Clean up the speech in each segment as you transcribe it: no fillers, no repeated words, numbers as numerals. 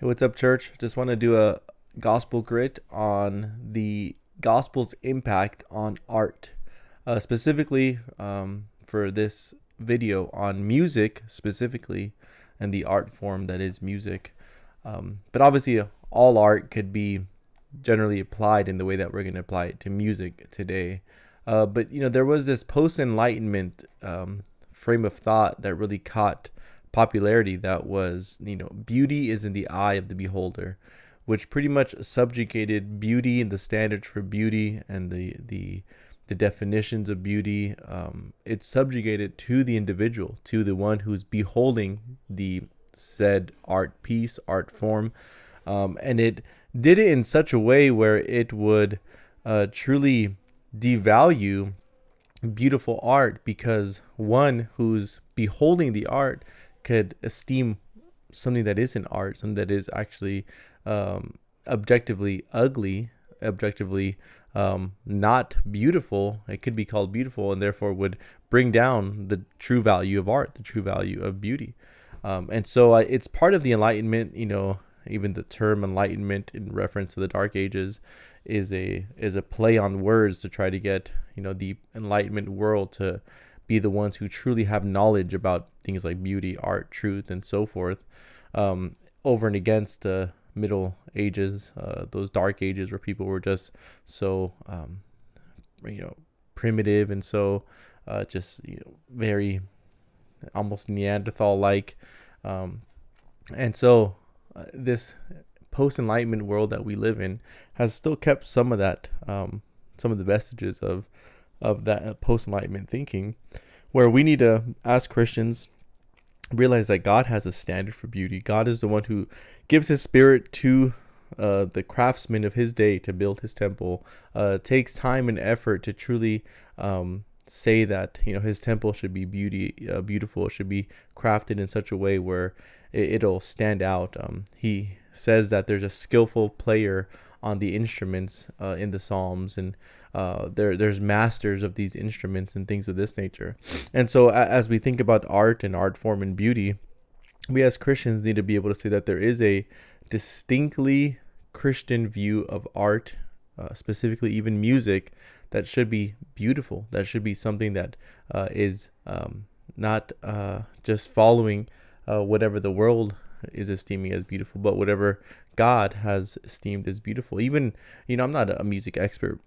Hey, what's up, church? Just want to do a gospel grit on the gospel's impact on art. Specifically, for this video on music, specifically, and the art form that is music. But obviously, all art could be generally applied in the way that we're going to apply it to music today. But there was this post-enlightenment frame of thought that really caught popularity. That was, beauty is in the eye of the beholder, which pretty much subjugated beauty and the standards for beauty and the definitions of beauty. It's subjugated to the individual, to the one who's beholding the said art piece, art form, and it did it in such a way where it would truly devalue beautiful art, because one who's beholding the art could esteem something that isn't art, something that is actually objectively ugly, objectively not beautiful. It could be called beautiful, and therefore would bring down the true value of art, the true value of beauty. And so it's part of the Enlightenment. Even the term enlightenment in reference to the Dark Ages is a play on words to try to get the Enlightenment world to be the ones who truly have knowledge about things like beauty, art, truth, and so forth, over and against the Middle Ages, those Dark Ages where people were just so primitive and so just very almost Neanderthal like, and so this post-enlightenment world that we live in has still kept some of that, some of the vestiges of that post-enlightenment thinking, where we need to, as Christians, realize that God has a standard for beauty. God is the one who gives his spirit to the craftsmen of his day to build his temple, takes time and effort to truly say that his temple should be beautiful. It should be crafted in such a way where it'll stand out. He says that there's a skillful player on the instruments in the Psalms, and there's masters of these instruments and things of this nature. And so as we think about art and art form and beauty, we as Christians need to be able to say that there is a distinctly Christian view of art, specifically even music, that should be beautiful, that should be something that is not just following whatever the world is esteeming as beautiful, but whatever God has esteemed as beautiful. Even, I'm not a music expert,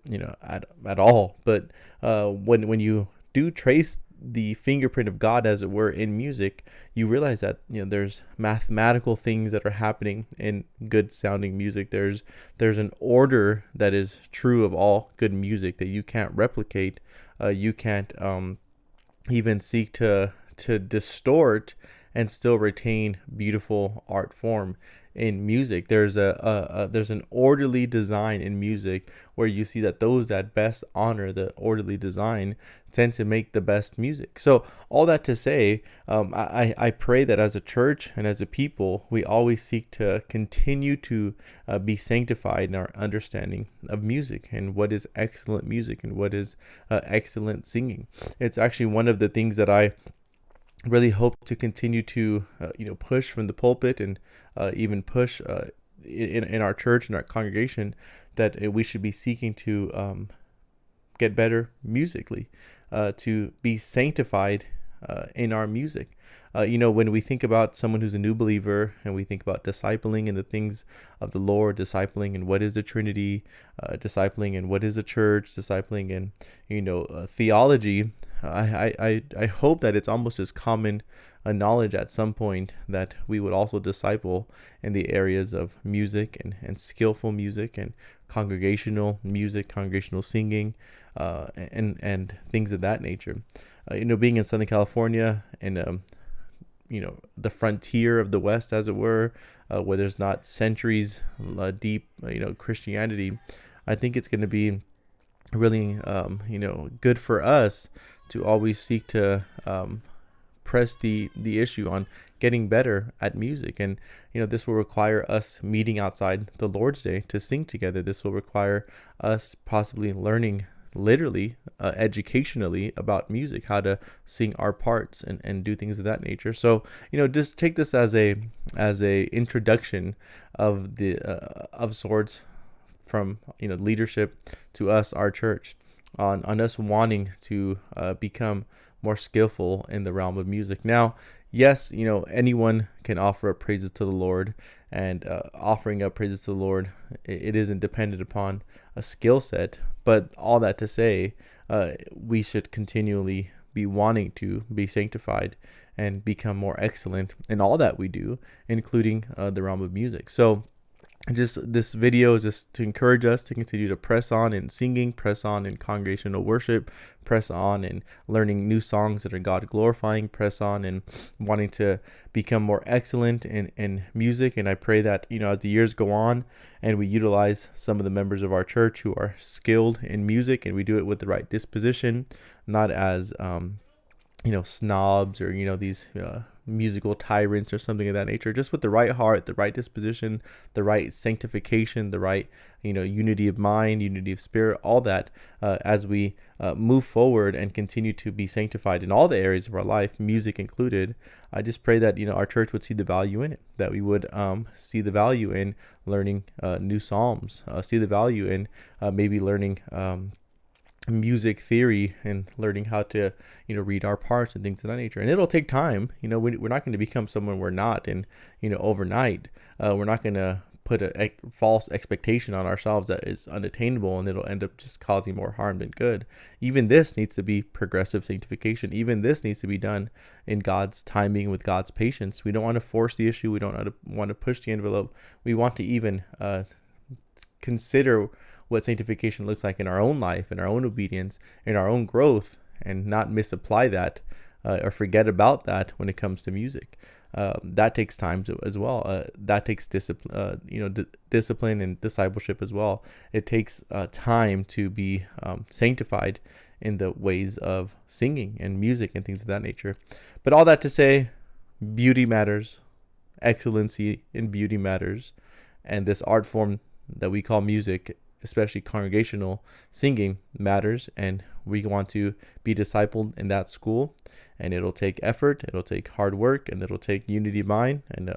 at all, but when you do trace the fingerprint of God, as it were, in music, you realize that there's mathematical things that are happening in good sounding music. There's an order that is true of all good music that you can't replicate. You can't even seek to distort and still retain beautiful art form in music. There's an orderly design in music, where you see that those that best honor the orderly design tend to make the best music. So all that to say, I pray that as a church and as a people, we always seek to continue to be sanctified in our understanding of music and what is excellent music and what is excellent singing. It's actually one of the things that I really hope to continue to push from the pulpit, and even push in our church and our congregation, that we should be seeking to get better musically, to be sanctified in our music. When we think about someone who's a new believer and we think about discipling and the things of the Lord, discipling and what is the Trinity, discipling and what is the church, discipling and theology, I hope that it's almost as common a knowledge at some point that we would also disciple in the areas of music and skillful music and congregational music, congregational singing, and things of that nature. Being in Southern California and the frontier of the West, as it were, where there's not centuries deep Christianity, I think it's going to be really good for us to always seek to press the issue on getting better at music. And this will require us meeting outside the Lord's Day to sing together. This will require us possibly learning literally, educationally about music, how to sing our parts and do things of that nature. So, just take this as a introduction of the of sorts from leadership to us, our church, on us wanting to become more skillful in the realm of music. Now, yes, anyone can offer up praises to the Lord, and offering up praises to the Lord, it isn't dependent upon a skill set. But all that to say, we should continually be wanting to be sanctified and become more excellent in all that we do, including the realm of music. So, just this video is just to encourage us to continue to press on in singing, press on in congregational worship, press on in learning new songs that are God glorifying, press on in wanting to become more excellent in music. And I pray that, as the years go on and we utilize some of the members of our church who are skilled in music, and we do it with the right disposition, not as snobs or these musical tyrants or something of that nature, just with the right heart, the right disposition, the right sanctification, the right unity of mind, unity of spirit, all that, as we move forward and continue to be sanctified in all the areas of our life, music included. I just pray that our church would see the value in it, that we would see the value in learning new psalms, see the value in maybe learning music theory and learning how to read our parts and things of that nature. And it'll take time. We're not going to become someone we're not in overnight. We're not going to put a false expectation on ourselves that is unattainable, and it'll end up just causing more harm than good. Even this needs to be progressive sanctification. Even this needs to be done in God's timing, with God's patience. We don't want to force the issue. We don't want to push the envelope. We want to even consider what sanctification looks like in our own life, in our own obedience, in our own growth, and not misapply that or forget about that when it comes to music. That takes time as well. That takes discipline, discipline and discipleship as well. It takes time to be sanctified in the ways of singing and music and things of that nature. But all that to say, beauty matters, excellency in beauty matters, and this art form that we call music, especially congregational singing, matters, and we want to be discipled in that school. And it'll take effort, it'll take hard work, and it'll take unity of mind and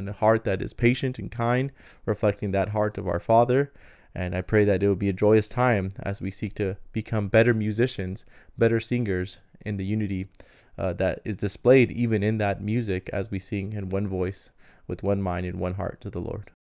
a heart that is patient and kind, reflecting that heart of our Father. And I pray that it will be a joyous time as we seek to become better musicians, better singers, in the unity that is displayed even in that music as we sing in one voice, with one mind and one heart to the Lord.